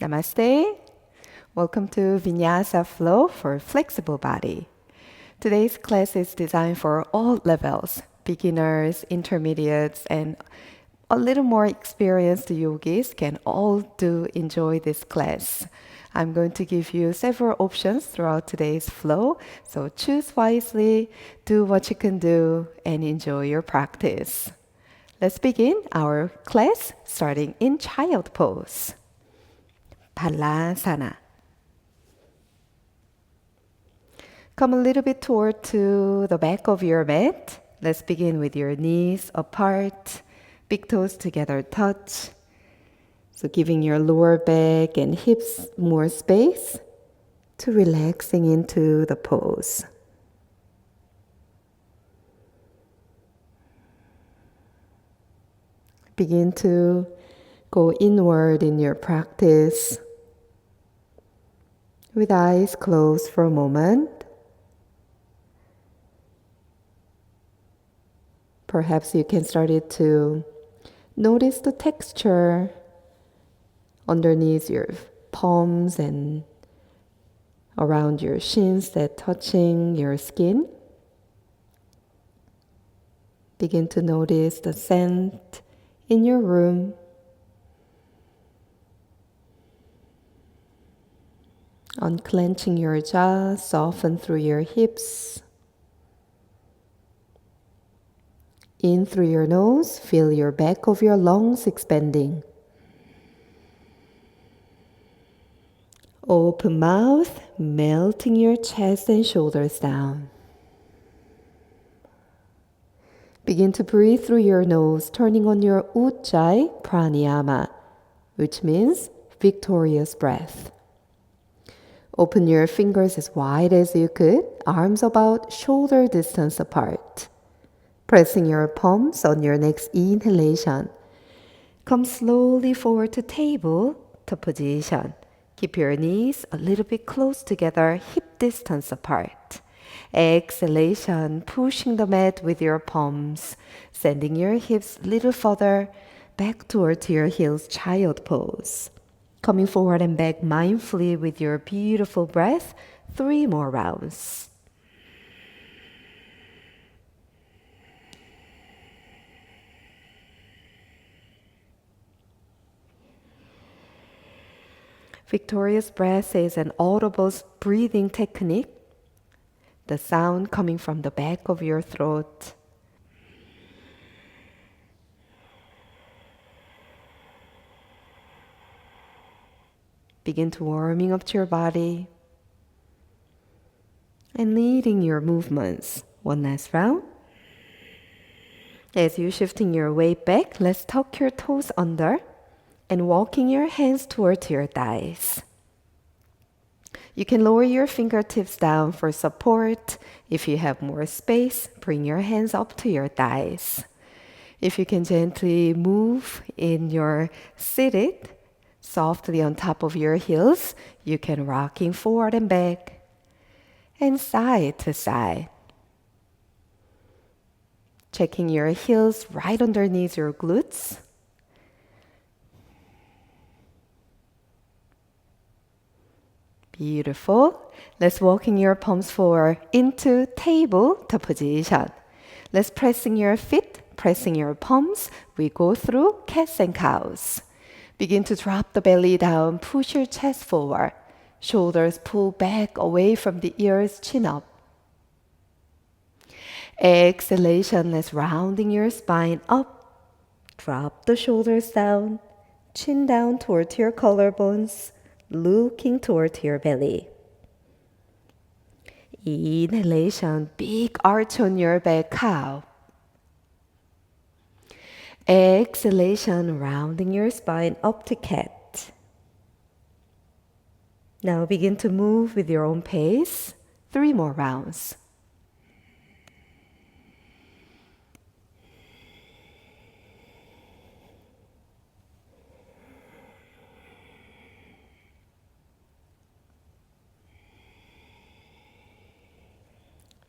Namaste. Welcome to Vinyasa Flow for flexible body. Today's class is designed for all levels, beginners, intermediates, and a little more experienced yogis can all enjoy this class. I'm going to give you several options throughout today's flow, so choose wisely, do what you can do, and enjoy your practice. Let's begin our class starting in child pose. Balasana. Come a little bit toward to the back of your mat. Let's begin with your knees apart, big toes together touch. So giving your lower back and hips more space to relaxing into the pose. Begin to go inward in your practice with eyes closed for a moment. Perhaps you can start to notice the texture underneath your palms and around your shins that touching your skin. Begin to notice the scent in your room. Unclenching your jaw, soften through your hips. In through your nose, feel your back of your lungs expanding. Open mouth, melting your chest and shoulders down. Begin to breathe through your nose, turning on your Ujjayi pranayama, which means victorious breath. Open your fingers as wide as you could, arms about shoulder distance apart. Pressing your palms on your next inhalation. Come slowly forward to tabletop position. Keep your knees a little bit close together, hip distance apart. Exhalation, pushing the mat with your palms, sending your hips a little further back towards your heels, child pose. Coming forward and back mindfully with your beautiful breath, 3 more rounds. Victorious breath is an audible breathing technique. The sound coming from the back of your throat. Begin to warming up to your body and leading your movements. One last round. As you're shifting your weight back, let's tuck your toes under and walking your hands towards your thighs. You can lower your fingertips down for support. If you have more space, bring your hands up to your thighs. If you can gently move in your seated, softly on top of your heels, you can rocking forward and back and side to side. Checking your heels right underneath your glutes. Beautiful. Let's walking your palms forward into tabletop position. Let's pressing your feet, pressing your palms. We go through cats and cows. Begin to drop the belly down, push your chest forward. Shoulders pull back away from the ears, chin up. Exhalation, let's rounding your spine up. Drop the shoulders down, chin down toward your collarbones, looking toward your belly. Inhalation, big arch on your back, cow. Exhalation, rounding your spine up to cat. Now begin to move with your own pace. 3 more rounds.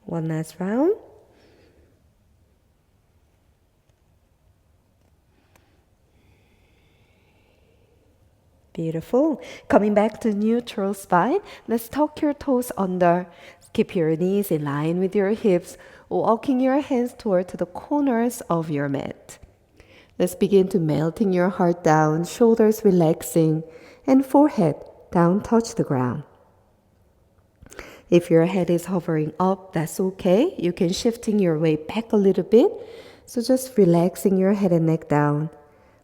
One last round. Beautiful. Coming back to neutral spine, let's tuck your toes under. Keep your knees in line with your hips, walking your hands toward the corners of your mat. Let's begin to melting your heart down, shoulders relaxing, and forehead down touch the ground. If your head is hovering up, that's okay. You can shifting your weight back a little bit. So just relaxing your head and neck down,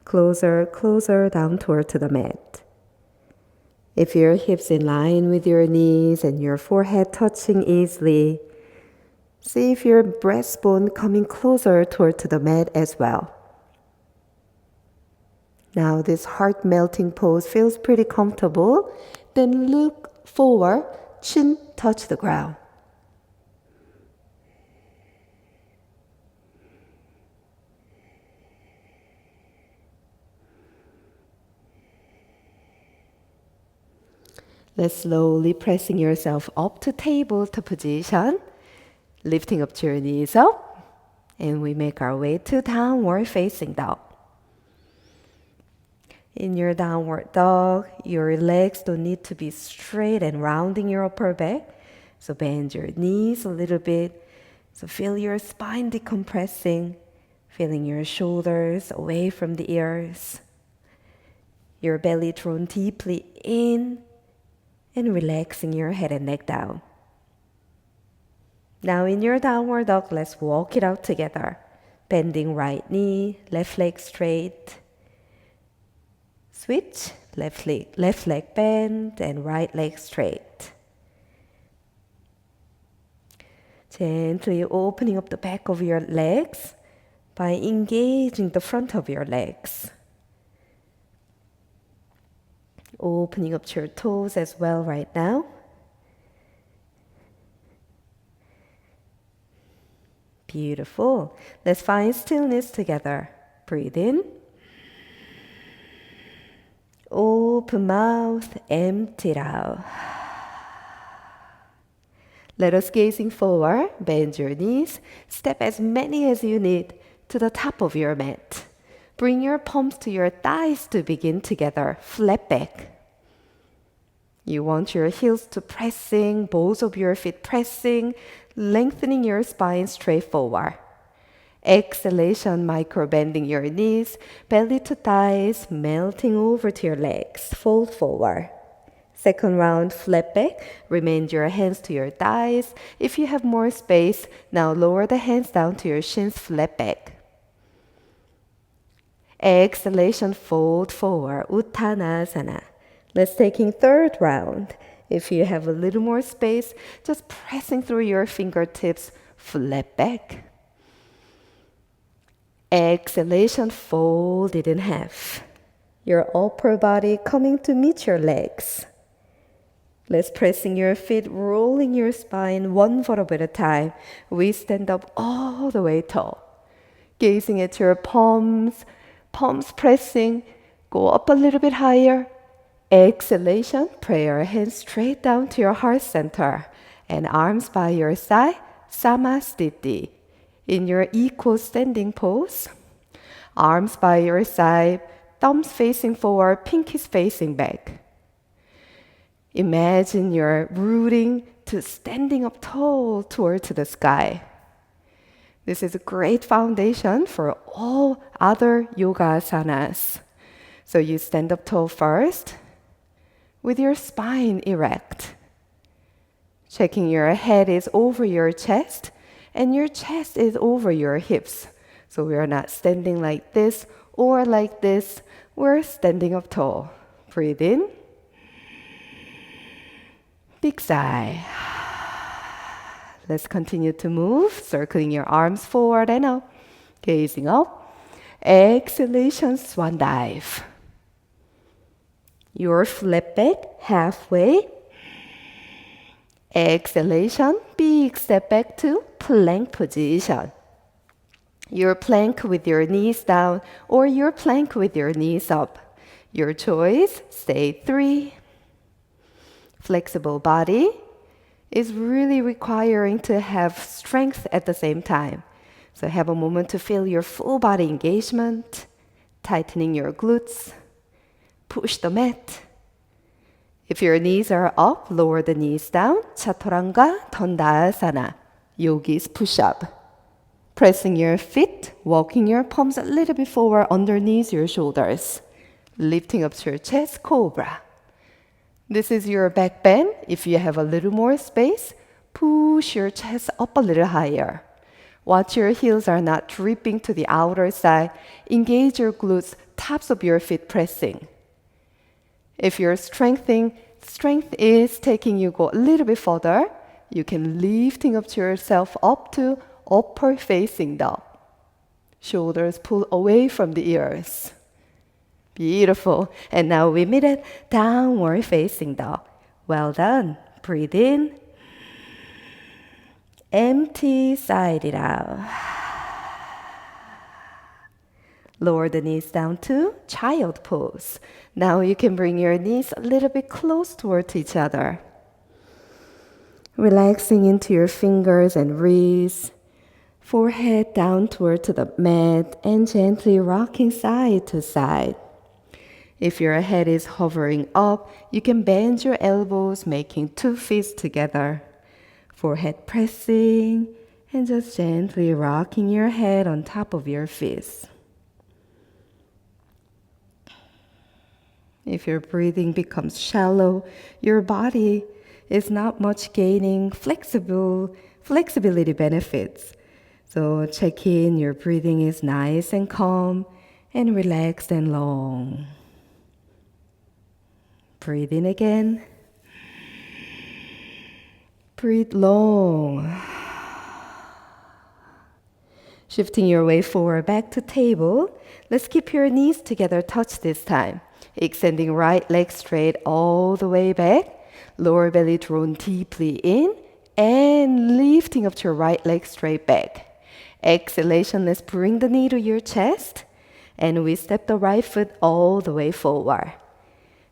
closer down toward to the mat. If your hips in line with your knees and your forehead touching easily, see if your breastbone coming closer toward to the mat as well. Now this heart melting pose feels pretty comfortable. Then look forward, chin touch the ground. Let's slowly pressing yourself up to tabletop position, lifting up your knees up, and we make our way to downward facing dog. In your downward dog, your legs don't need to be straight and rounding your upper back. So bend your knees a little bit. So feel your spine decompressing, feeling your shoulders away from the ears. Your belly drawn deeply in and relaxing your head and neck down. Now in your downward dog, let's walk it out together. Bending right knee, left leg straight. Switch, left leg bend and right leg straight. Gently opening up the back of your legs by engaging the front of your legs. Opening up your toes as well right now. Beautiful. Let's find stillness together. Breathe in. Open mouth, empty it out. Let us gazing forward, bend your knees, step as many as you need to the top of your mat. Bring your palms to your thighs to begin together, flat back. You want your heels to pressing, balls of your feet pressing, lengthening your spine straight forward. Exhalation, micro bending your knees, belly to thighs, melting over to your legs, fold forward. Second round, flat back, remain your hands to your thighs. If you have more space, now lower the hands down to your shins, flat back. Exhalation, fold forward, Uttanasana. Let's taking third round. If you have a little more space, just pressing through your fingertips, flat back. Exhalation, fold it in half. Your upper body coming to meet your legs. Let's pressing your feet, rolling your spine one foot at a time. We stand up all the way tall. Gazing at your palms pressing, go up a little bit higher. Exhalation, pray your hands straight down to your heart center and arms by your side, Samasthiti. In your equal standing pose, arms by your side, thumbs facing forward, pinkies facing back. Imagine you're rooting to standing up tall towards the sky. This is a great foundation for all other yoga asanas. So you stand up tall first with your spine erect. Checking your head is over your chest and your chest is over your hips. So we are not standing like this or like this. We're standing up tall. Breathe in. Big sigh. Let's continue to move, circling your arms forward and up. Gazing up. Exhalation, swan dive. Your flat back halfway. Exhalation, big step back to plank position. Your plank with your knees down or your plank with your knees up. Your choice, stay 3. Flexible body is really requiring to have strength at the same time. So have a moment to feel your full body engagement, tightening your glutes, push the mat. If your knees are up, lower the knees down. Chaturanga Dandasana, Yogi's push-up. Pressing your feet, walking your palms a little bit forward underneath your shoulders. Lifting up to your chest, Cobra. This is your back bend. If you have a little more space, push your chest up a little higher. Watch your heels are not dripping to the outer side. Engage your glutes, tops of your feet pressing. If your strength is taking you go a little bit further, you can lifting up to yourself up to upper facing dog. Shoulders pull away from the ears. Beautiful. And now we meet at downward facing dog. Well done. Breathe in. Empty, side it out. Lower the knees down to child pose. Now you can bring your knees a little bit close towards each other. Relaxing into your fingers and wrists. Forehead down toward to the mat and gently rocking side to side. If your head is hovering up, you can bend your elbows, making two fists together. Forehead pressing and just gently rocking your head on top of your fists. If your breathing becomes shallow, your body is not much gaining flexibility benefits. So check in, your breathing is nice and calm and relaxed and long. Breathe in again. Breathe long. Shifting your way forward back to table. Let's keep your knees together, touch this time. Extending right leg straight all the way back. Lower belly drawn deeply in. And lifting up to your right leg straight back. Exhalation, let's bring the knee to your chest. And we step the right foot all the way forward.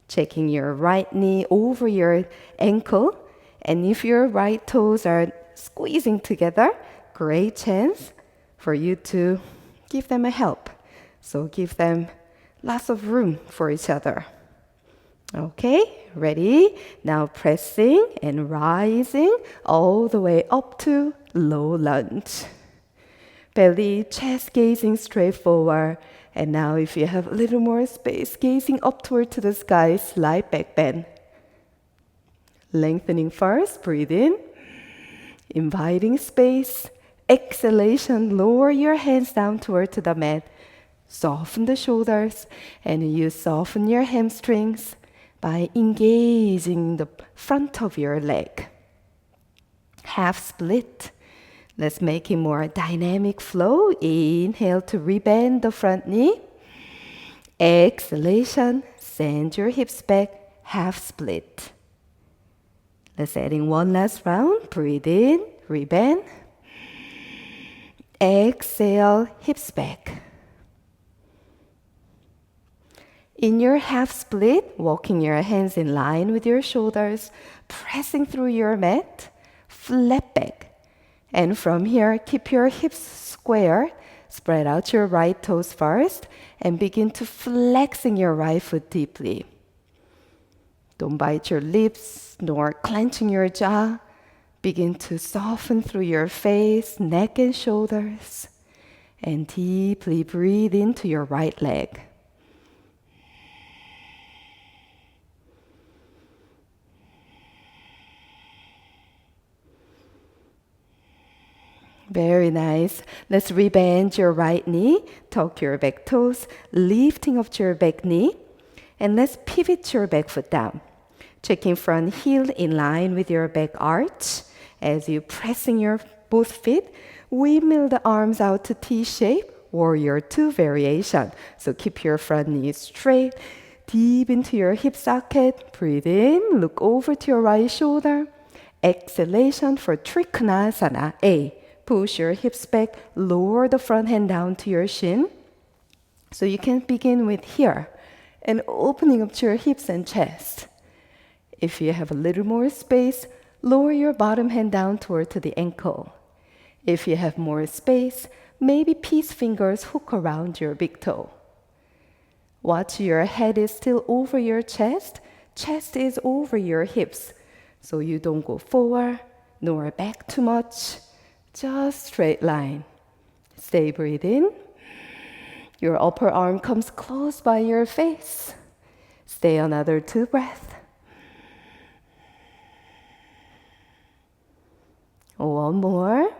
Checking your right knee over your ankle. And if your right toes are squeezing together, great chance for you to give them a help. So give them lots of room for each other. Okay, ready? Now pressing and rising all the way up to low lunge. Belly, chest gazing straight forward. And now if you have a little more space, gazing upward to the sky, slight back bend. Lengthening first, breathe in. Inviting space. Exhalation, lower your hands down toward to the mat. Soften the shoulders and you soften your hamstrings by engaging the front of your leg. Half split. Let's make it more dynamic flow. Inhale to rebend the front knee. Exhalation, send your hips back, half split. Let's add in one last round. Breathe in, rebend. Exhale, hips back. In your half split, walking your hands in line with your shoulders, pressing through your mat, flat back. And from here, keep your hips square, spread out your right toes first, and begin to flexing your right foot deeply. Don't bite your lips, nor clenching your jaw. Begin to soften through your face, neck and shoulders, and deeply breathe into your right leg. Very nice. Let's rebend your right knee, tuck your back toes, lifting up to your back knee, and let's pivot your back foot down. Checking front heel in line with your back arch. As you pressing your both feet, windmill the arms out to T-shape, warrior two variation. So keep your front knee straight, deep into your hip socket. Breathe in, look over to your right shoulder. Exhalation for Trikonasana A. Push your hips back, lower the front hand down to your shin. So you can begin with here and opening up to your hips and chest. If you have a little more space, lower your bottom hand down toward to the ankle. If you have more space, maybe peace fingers hook around your big toe. Watch your head is still over your chest. Chest is over your hips. So you don't go forward nor back too much. Just straight line. Stay breathing. Your upper arm comes close by your face. Stay another 2 breaths. One more.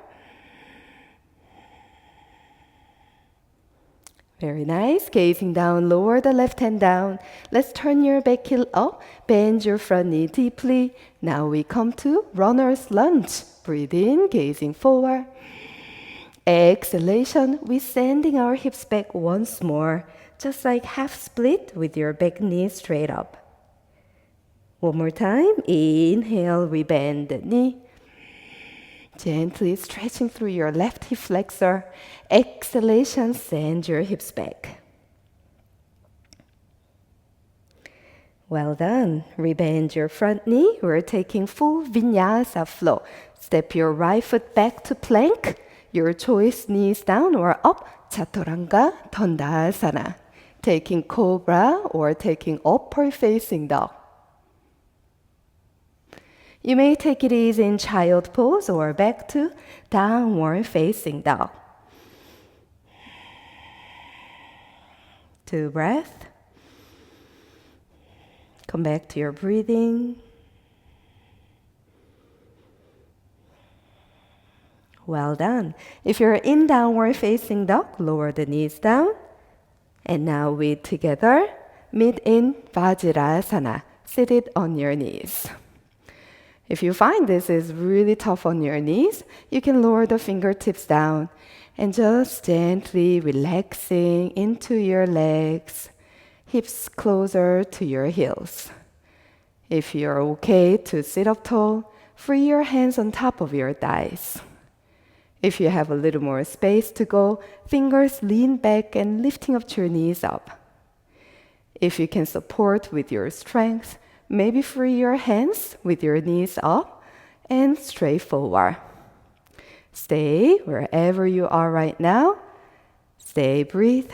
Very nice. Gazing down, lower the left hand down. Let's turn your back heel up. Bend your front knee deeply. Now we come to runner's lunge. Breathe in, gazing forward. Exhalation, we sending our hips back once more. Just like half split with your back knee straight up. One more time. Inhale, we bend the knee. Gently stretching through your left hip flexor. Exhalation, send your hips back. Well done. Rebend your front knee. We're taking full Vinyasa flow. Step your right foot back to plank. Your choice, knees down or up. Chaturanga Dandasana. Taking cobra or taking upward facing dog. You may take it easy in child pose or back to downward facing dog. 2 breaths. Come back to your breathing. Well done. If you're in downward facing dog, lower the knees down. And now we together meet in Vajrasana, seated on your knees. If you find this is really tough on your knees, you can lower the fingertips down and just gently relaxing into your legs, hips closer to your heels. If you're okay to sit up tall, free your hands on top of your thighs. If you have a little more space to go, fingers lean back and lifting up your knees up. If you can support with your strength, maybe free your hands with your knees up and straight forward. Stay wherever you are right now. Stay, breathe.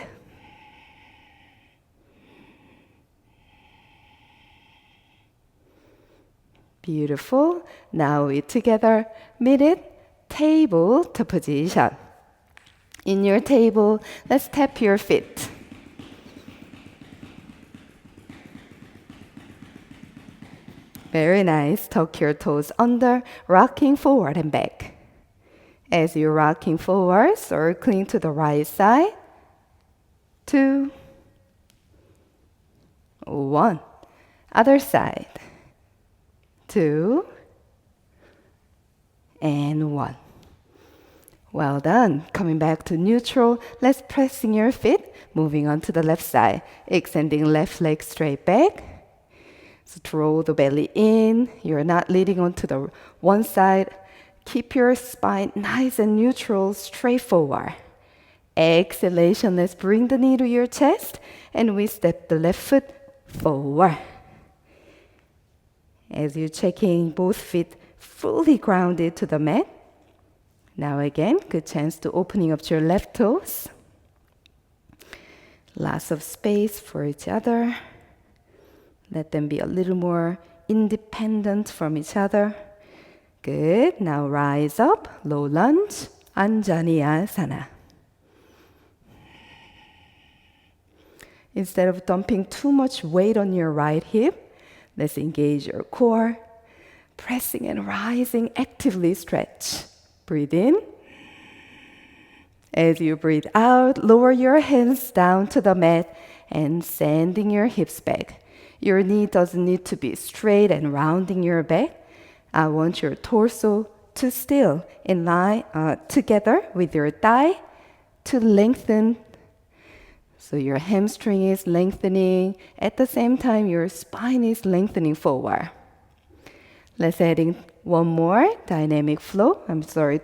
Beautiful. Now we together meet it. Tabletop position. In your table, let's tap your feet. Very nice. Tuck your toes under, rocking forward and back. As you're rocking forward, circling to the right side. 2, 1. Other side. 2, and 1. Well done. Coming back to neutral. Let's pressing your feet. Moving on to the left side. Extending left leg straight back. So draw the belly in. You're not leaning onto the one side. Keep your spine nice and neutral, straight forward. Exhalation. Let's bring the knee to your chest. And we step the left foot forward. As you're checking both feet fully grounded to the mat. Now again, good chance to opening up your left toes. Lots of space for each other. Let them be a little more independent from each other. Good. Now rise up, low lunge, Anjaneyasana. Instead of dumping too much weight on your right hip, let's engage your core. Pressing and rising, actively stretch. Breathe in. As you breathe out, lower your hands down to the mat and sending your hips back. Your knee doesn't need to be straight and rounding your back. I want your torso to still in line together with your thigh to lengthen. So your hamstring is lengthening. At the same time, your spine is lengthening forward. Let's add in one more dynamic flow.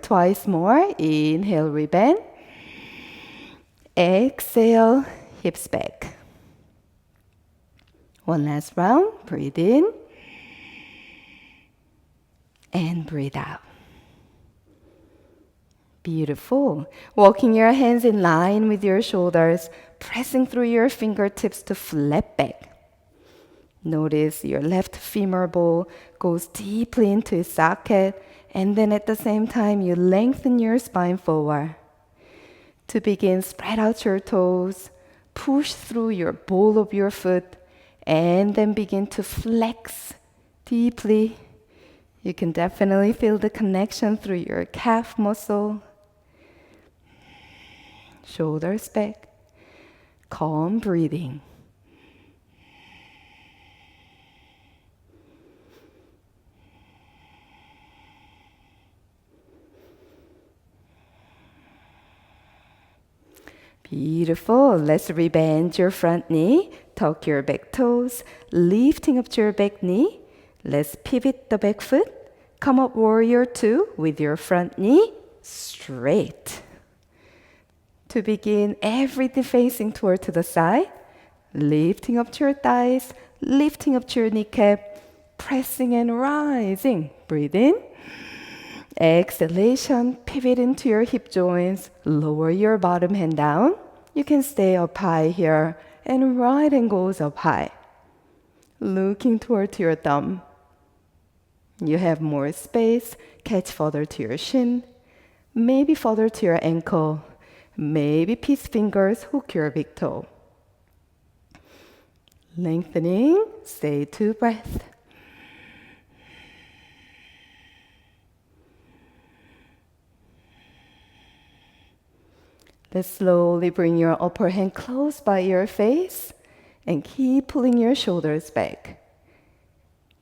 Twice more. Inhale, rebend. Exhale, hips back. One last round. Breathe in. And breathe out. Beautiful. Walking your hands in line with your shoulders, pressing through your fingertips to flat back. Notice your left femur bone goes deeply into its socket, and then at the same time, you lengthen your spine forward. To begin, spread out your toes, push through your ball of your foot, and then begin to flex deeply. You can definitely feel the connection through your calf muscle. Shoulders back. Calm breathing. Beautiful. Let's rebend your front knee. Tuck your back toes. Lifting up to your back knee. Let's pivot the back foot. Come up warrior two with your front knee straight. To begin, everything facing toward to the side. Lifting up to your thighs. Lifting up to your kneecap. Pressing and rising. Breathe in. Exhalation, pivot into your hip joints, lower your bottom hand down. You can stay up high here, and right hand goes up high. Looking toward your thumb. You have more space, catch further to your shin, maybe further to your ankle, maybe peace fingers hook your big toe. Lengthening, stay 2 breaths. Let's slowly bring your upper hand close by your face and keep pulling your shoulders back.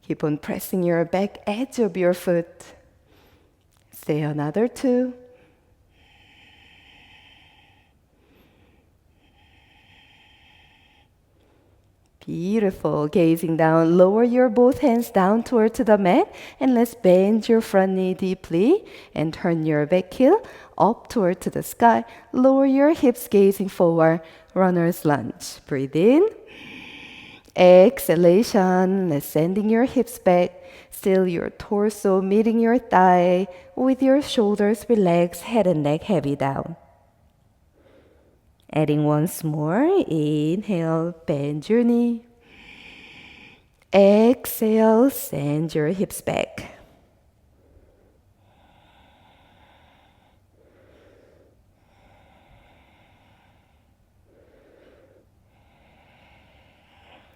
Keep on pressing your back edge of your foot. Stay another 2. Beautiful. Gazing down, lower your both hands down toward to the mat, and let's bend your front knee deeply and turn your back heel up toward to the sky. Lower your hips, gazing forward. Runner's lunge. Breathe in. Exhalation. Let's sending your hips back. Still your torso meeting your thigh with your shoulders relaxed, head and neck heavy down. Adding once more, inhale, bend your knee. Exhale, send your hips back.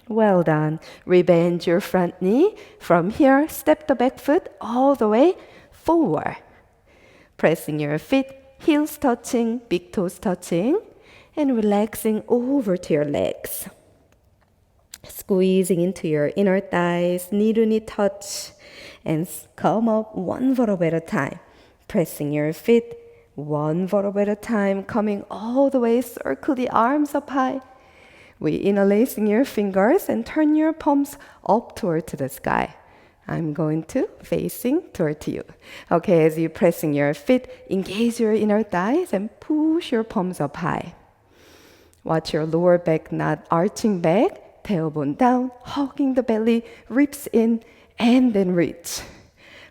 Well done. Rebend your front knee. From here, step the back foot all the way forward. Pressing your feet, heels touching, big toes touching. And relaxing over to your legs. Squeezing into your inner thighs, knee to knee touch. And come up one vertebra at a time. Pressing your feet, one vertebra at a time, coming all the way, circle the arms up high. We interlacing your fingers and turn your palms up toward to the sky. I'm going to facing toward you. Okay, as you're pressing your feet, engage your inner thighs and push your palms up high. Watch your lower back not arching back, tailbone down, hugging the belly, ribs in, and then reach.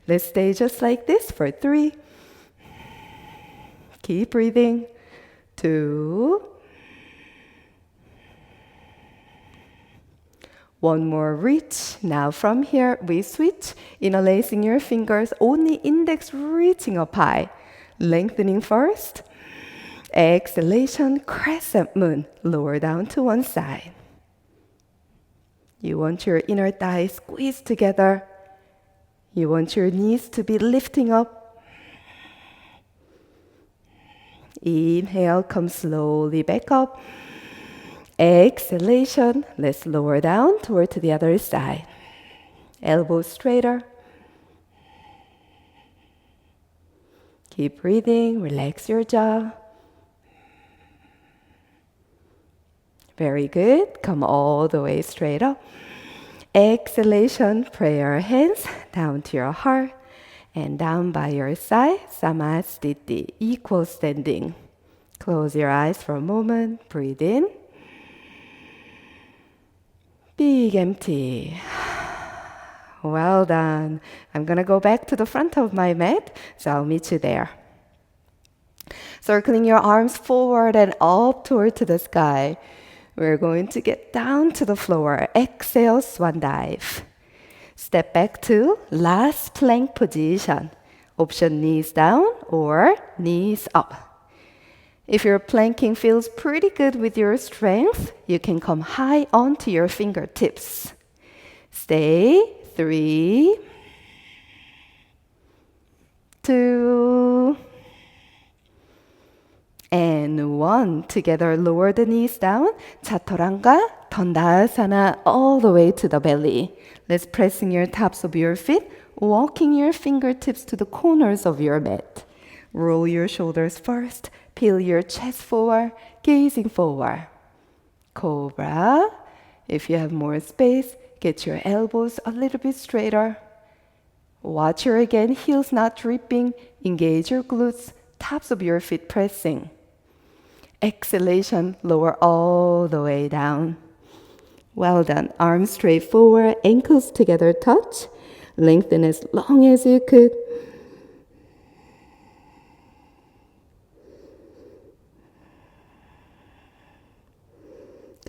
Let's stay just like this for 3. Keep breathing. 2. 1 more reach. Now from here, we switch, interlacing your fingers, only index reaching up high. Lengthening first. Exhalation, crescent moon, lower down to one side. You want your inner thighs squeezed together. You want your knees to be lifting up. Inhale, come slowly back up. Exhalation, let's lower down toward to the other side. Elbows straighter. Keep breathing, relax your jaw. Very good. Come all the way straight up. Exhalation, pray your hands down to your heart and down by your side. Samasthiti, equal standing. Close your eyes for a moment. Breathe in. Big empty. Well done. I'm going to go back to the front of my mat, so I'll meet you there. Circling your arms forward and up toward to the sky. We're going to get down to the floor. Exhale, swan dive. Step back to last plank position. Option knees down or knees up. If your planking feels pretty good with your strength, you can come high onto your fingertips. Stay. 3, 2, and 1. Together, lower the knees down. Chaturanga, Dandasana, all the way to the belly. Let's pressing your tops of your feet, walking your fingertips to the corners of your mat. Roll your shoulders first, peel your chest forward, gazing forward. Cobra. If you have more space, get your elbows a little bit straighter. Watch your again, heels not dripping. Engage your glutes, tops of your feet pressing. Exhalation, lower all the way down. Well done. Arms straight forward, ankles together touch. Lengthen as long as you could.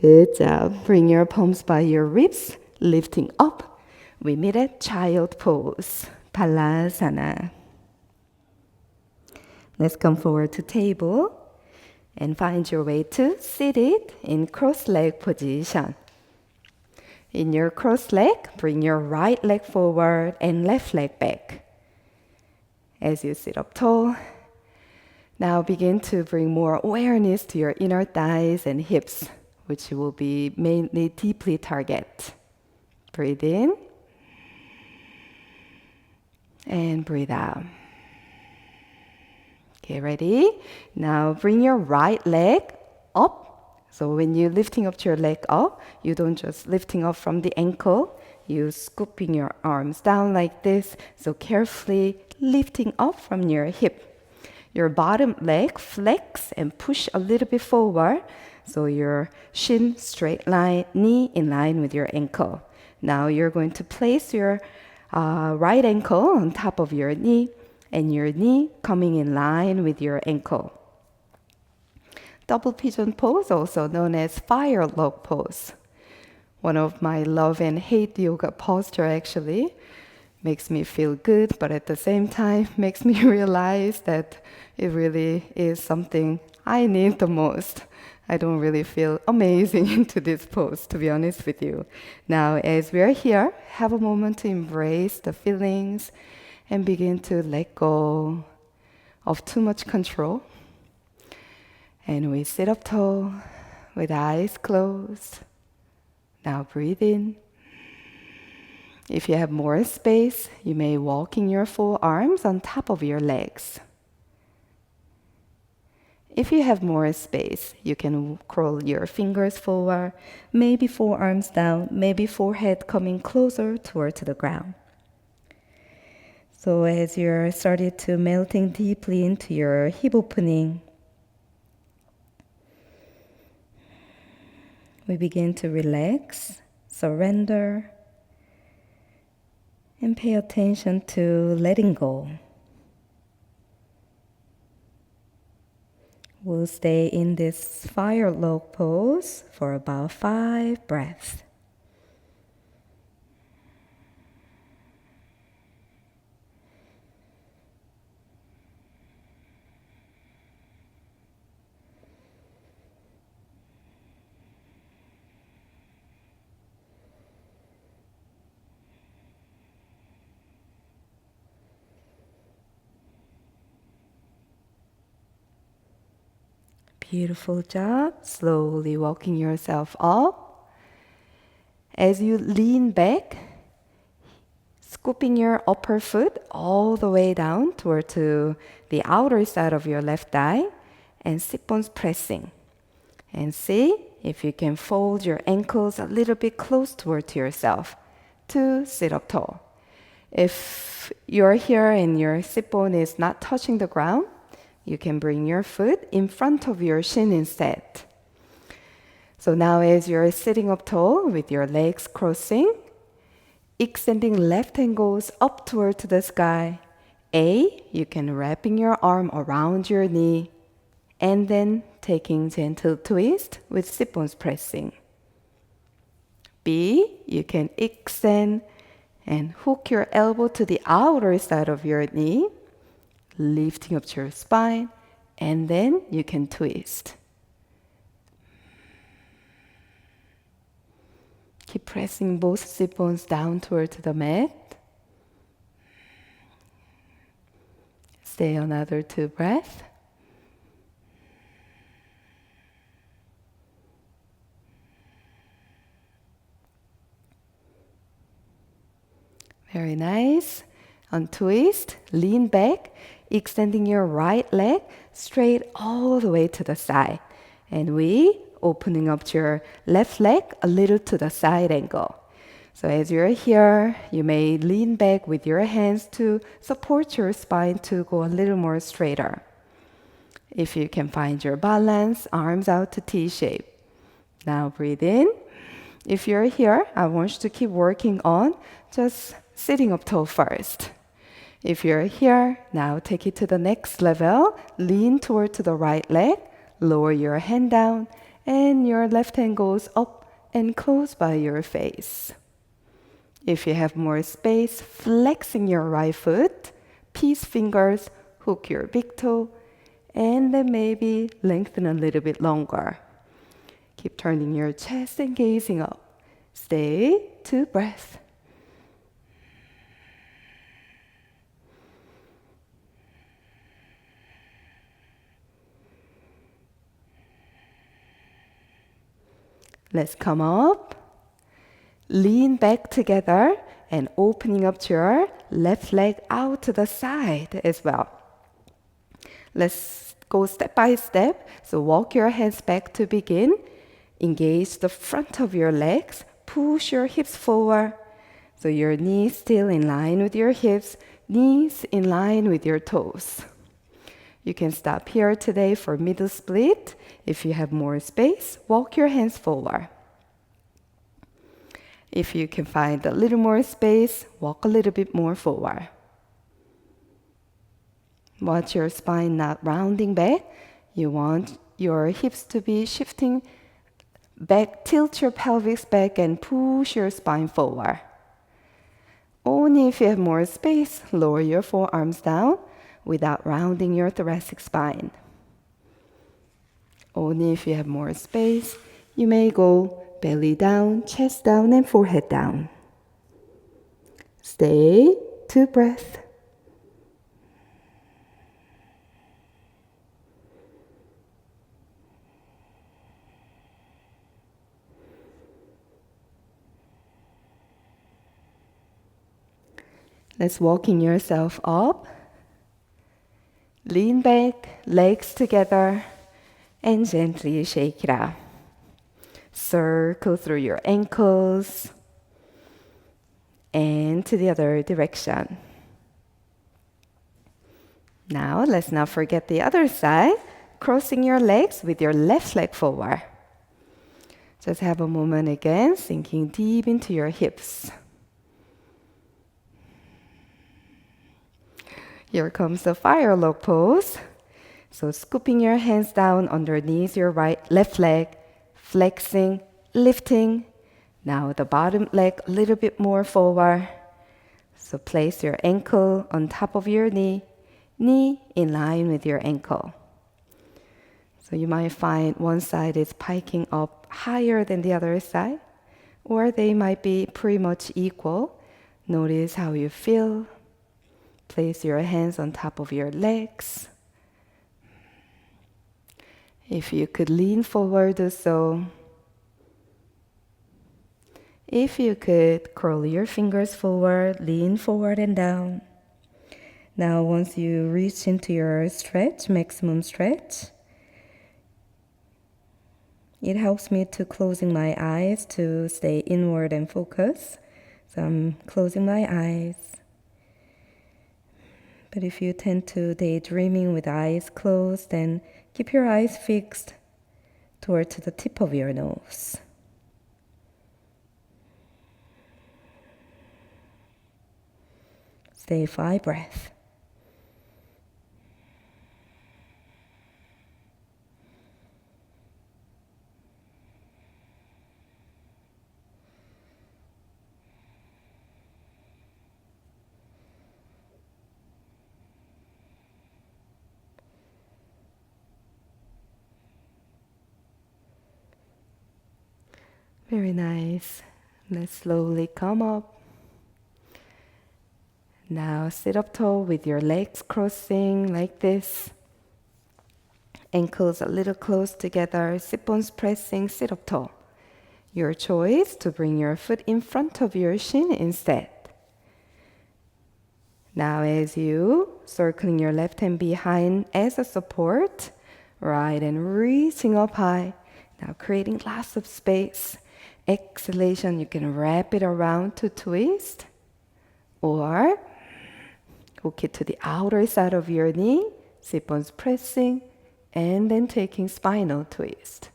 Good job. Bring your palms by your ribs, lifting up. We meet at child pose, Balasana. Let's come forward to table and find your way to seated in cross-leg position. In your cross leg, bring your right leg forward and left leg back. As you sit up tall, now begin to bring more awareness to your inner thighs and hips, which will be mainly deeply target. Breathe in and breathe out. Okay, ready? Now bring your right leg up. So when you're lifting up your leg up, you don't just lifting up from the ankle, you scooping your arms down like this. So carefully lifting up from your hip. Your bottom leg flex and push a little bit forward. So your shin straight line, knee in line with your ankle. Now you're going to place your right ankle on top of your knee and your knee coming in line with your ankle. Double pigeon pose, also known as fire log pose. One of my love and hate yoga posture actually. Makes me feel good, but at the same time makes me realize that it really is something I need the most. I don't really feel amazing into this pose, to be honest with you. Now, as we're here, have a moment to embrace the feelings and begin to let go of too much control. And we sit up tall with eyes closed. Now breathe in. If you have more space, you may walk in your forearms on top of your legs. If you have more space, you can curl your fingers forward, maybe forearms down, maybe forehead coming closer toward the ground. So as you're starting to melting deeply into your hip opening, we begin to relax, surrender, and pay attention to letting go. We'll stay in this fire log pose for about 5 breaths. Beautiful job. Slowly walking yourself up. As you lean back, scooping your upper foot all the way down toward to the outer side of your left thigh and sit bones pressing. And see if you can fold your ankles a little bit close toward to yourself to sit up tall. If you're here and your sit bone is not touching the ground, you can bring your foot in front of your shin instead. So now as you're sitting up tall with your legs crossing, extending left hand goes up toward to the sky, A, you can wrapping your arm around your knee and then taking gentle twist with sit bones pressing. B, you can extend and hook your elbow to the outer side of your knee, lifting up your spine, and then you can twist. Keep pressing both sit bones down towards the mat. Stay another 2 breaths. Very nice. Untwist, lean back, extending your right leg straight all the way to the side. And we opening up your left leg a little to the side angle. So as you're here, you may lean back with your hands to support your spine to go a little more straighter. If you can find your balance, arms out to T-shape. Now breathe in. If you're here, I want you to keep working on just sitting up tall first. If you're here, now take it to the next level. Lean toward to the right leg, lower your hand down, and your left hand goes up and close by your face. If you have more space, flexing your right foot, peace fingers, hook your big toe, and then maybe lengthen a little bit longer. Keep turning your chest and gazing up. Stay 2 breaths. Let's come up. Lean back together and opening up your left leg out to the side as well. Let's go step by step. So walk your hands back to begin. Engage the front of your legs. Push your hips forward. So your knees still in line with your hips. Knees in line with your toes. You can stop here today for middle split. If you have more space, walk your hands forward. If you can find a little more space, walk a little bit more forward. Watch your spine not rounding back. You want your hips to be shifting back. Tilt your pelvis back and push your spine forward. Only if you have more space, lower your forearms down without rounding your thoracic spine. Only if you have more space, you may go belly down, chest down, and forehead down. Stay 2 breaths. Let's walking yourself up. Lean back, legs together, and gently shake it out. Circle through your ankles and to the other direction. Now, let's not forget the other side. Crossing your legs with your left leg forward. Just have a moment again, sinking deep into your hips. Here comes the fire log pose. So scooping your hands down underneath your left leg, flexing, lifting. Now the bottom leg a little bit more forward. So place your ankle on top of your knee, knee in line with your ankle. So you might find one side is piking up higher than the other side, or they might be pretty much equal. Notice how you feel. Place your hands on top of your legs. If you could lean forward, do so. If you could curl your fingers forward, lean forward and down. Now once you reach into your stretch, maximum stretch, it helps me to closing my eyes to stay inward and focus. So I'm closing my eyes. But if you tend to daydreaming with eyes closed, then keep your eyes fixed toward the tip of your nose. Stay 5 breaths. Very nice. Let's slowly come up. Now sit up tall with your legs crossing like this. Ankles a little close together, sit bones pressing, sit up tall. Your choice to bring your foot in front of your shin instead. Now as you circling your left hand behind as a support, right, and reaching up high. Now creating lots of space. Exhalation, you can wrap it around to twist or hook it to the outer side of your knee, sit bones pressing, and then taking spinal twist.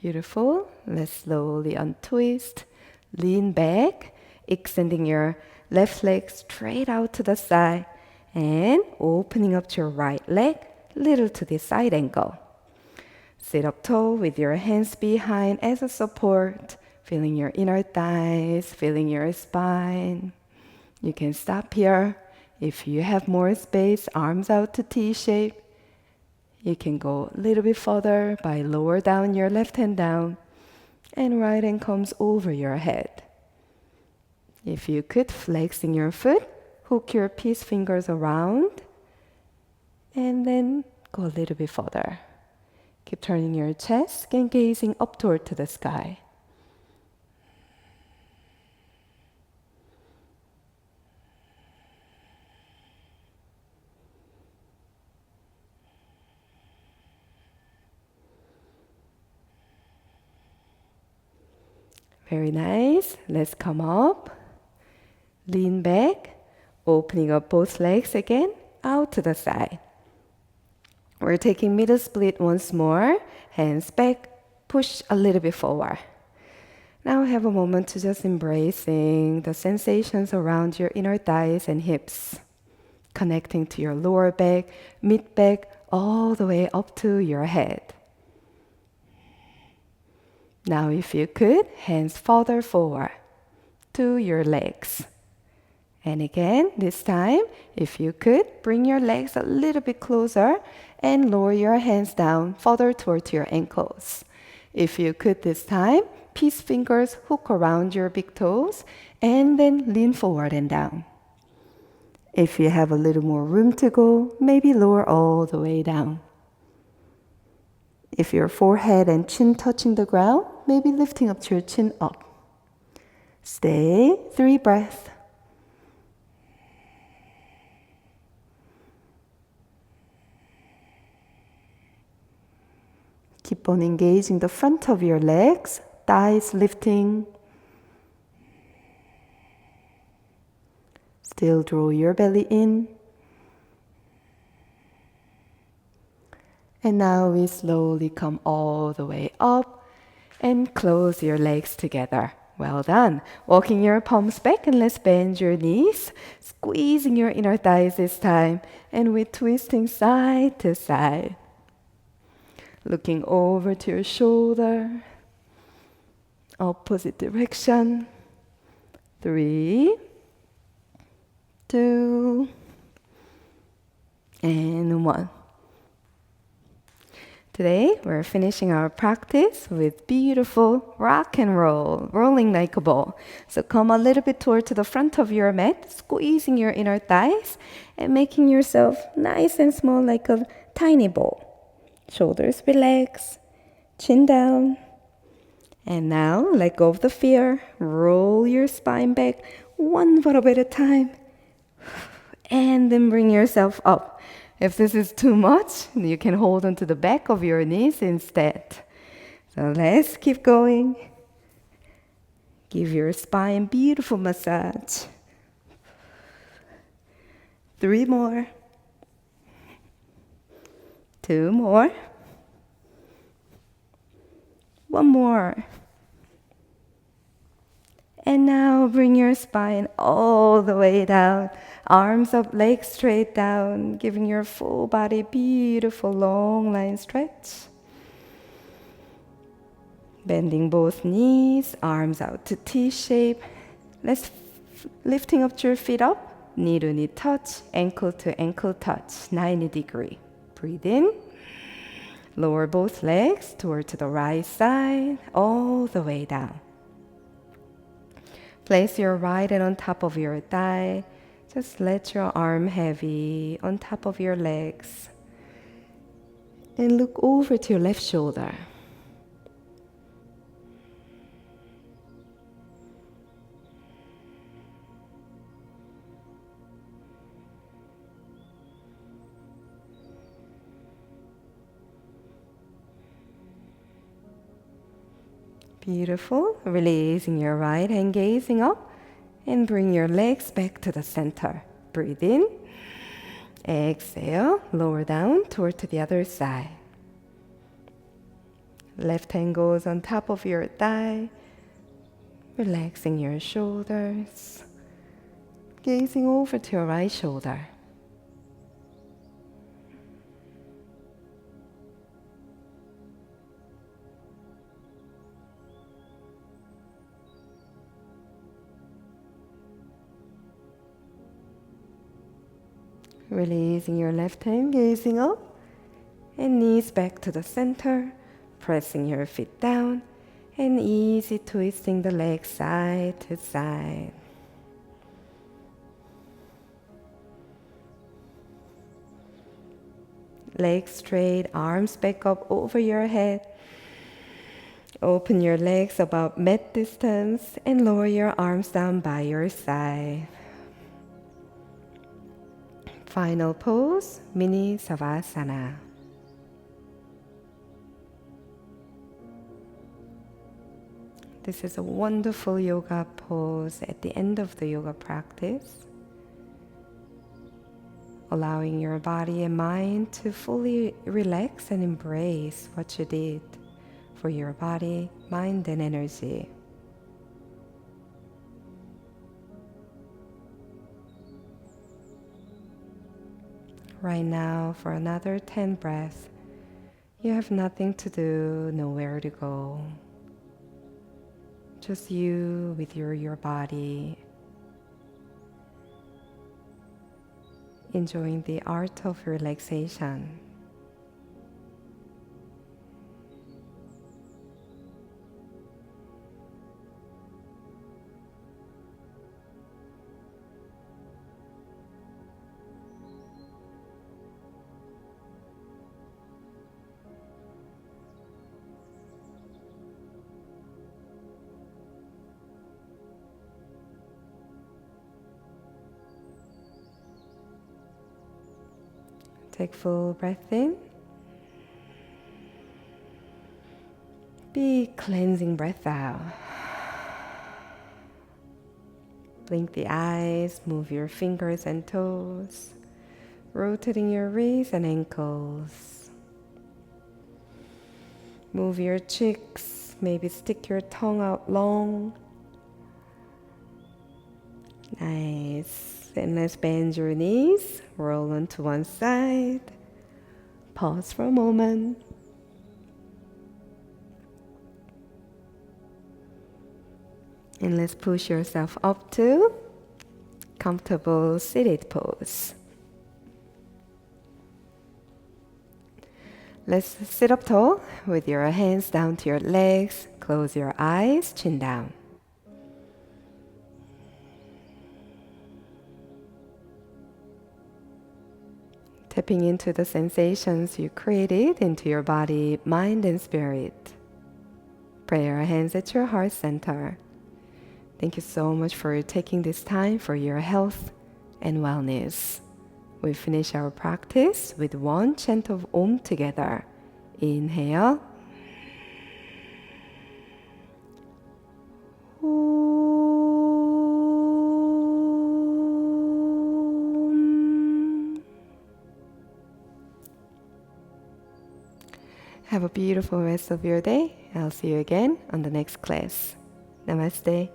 Beautiful. Let's slowly untwist. Lean back, extending your left leg straight out to the side and opening up to your right leg, little to the side angle. Sit up tall with your hands behind as a support, feeling your inner thighs, feeling your spine. You can stop here. If you have more space, arms out to T-shape. You can go a little bit further by lower down your left hand down and right hand comes over your head. If you could, flexing your foot, hook your peace fingers around and then go a little bit further. Keep turning your chest and gazing up toward to the sky. Very nice. Let's come up. Lean back, opening up both legs again, out to the side. We're taking middle split once more. Hands back, push a little bit forward. Now have a moment to just embracing the sensations around your inner thighs and hips. Connecting to your lower back, mid back, all the way up to your head. Now if you could, hands further forward to your legs. And again, this time, if you could, bring your legs a little bit closer and lower your hands down further toward your ankles. If you could this time, peace fingers hook around your big toes and then lean forward and down. If you have a little more room to go, maybe lower all the way down. If your forehead and chin touching the ground, maybe lifting up to your chin up. Stay, 3 breaths. Keep on engaging the front of your legs, thighs lifting. Still draw your belly in. And now we slowly come all the way up and close your legs together. Well done. Walking your palms back and let's bend your knees, squeezing your inner thighs this time, and we're twisting side to side. Looking over to your shoulder, opposite direction. 3, 2, and 1. Today, we're finishing our practice with beautiful rock and roll, rolling like a ball. So come a little bit toward to the front of your mat, squeezing your inner thighs and making yourself nice and small like a tiny ball. Shoulders relax, chin down. And now, let go of the fear. Roll your spine back one vertebra at a time. And then bring yourself up. If this is too much, you can hold on to the back of your knees instead. So let's keep going. Give your spine beautiful massage. 3 more. 2 more. 1 more. And now bring your spine all the way down. Arms up, legs straight down, giving your full body beautiful long line stretch. Bending both knees, arms out to T shape. Let's lifting up your feet up, knee to knee touch, ankle to ankle touch, 90 degree. Breathe in. Lower both legs toward to the right side, all the way down. Place your right hand on top of your thigh. Just let your arm heavy on top of your legs. And look over to your left shoulder. Beautiful. Releasing your right hand, gazing up, and bring your legs back to the center. Breathe in. Exhale, lower down toward to the other side. Left hand goes on top of your thigh, relaxing your shoulders, gazing over to your right shoulder. Releasing your left hand, gazing up, and knees back to the center, pressing your feet down, and easy twisting the legs side to side. Legs straight, arms back up over your head. Open your legs about mat distance and lower your arms down by your side. Final pose, mini Savasana. This is a wonderful yoga pose at the end of the yoga practice, allowing your body and mind to fully relax and embrace what you did for your body, mind, and energy. Right now, for another 10 breaths, you have nothing to do, nowhere to go. Just you with your body, enjoying the art of relaxation. Take full breath in. Big cleansing breath out. Blink the eyes, move your fingers and toes, rotating your wrists and ankles. Move your cheeks, maybe stick your tongue out long. Nice. And let's bend your knees, roll onto one side. Pause for a moment. And let's push yourself up to comfortable seated pose. Let's sit up tall with your hands down to your legs. Close your eyes, chin down. Tapping into the sensations you created into your body, mind, and spirit. Pray your hands at your heart center. Thank you so much for taking this time for your health and wellness. We finish our practice with one chant of Om together. Inhale. Have a beautiful rest of your day. I'll see you again on the next class. Namaste.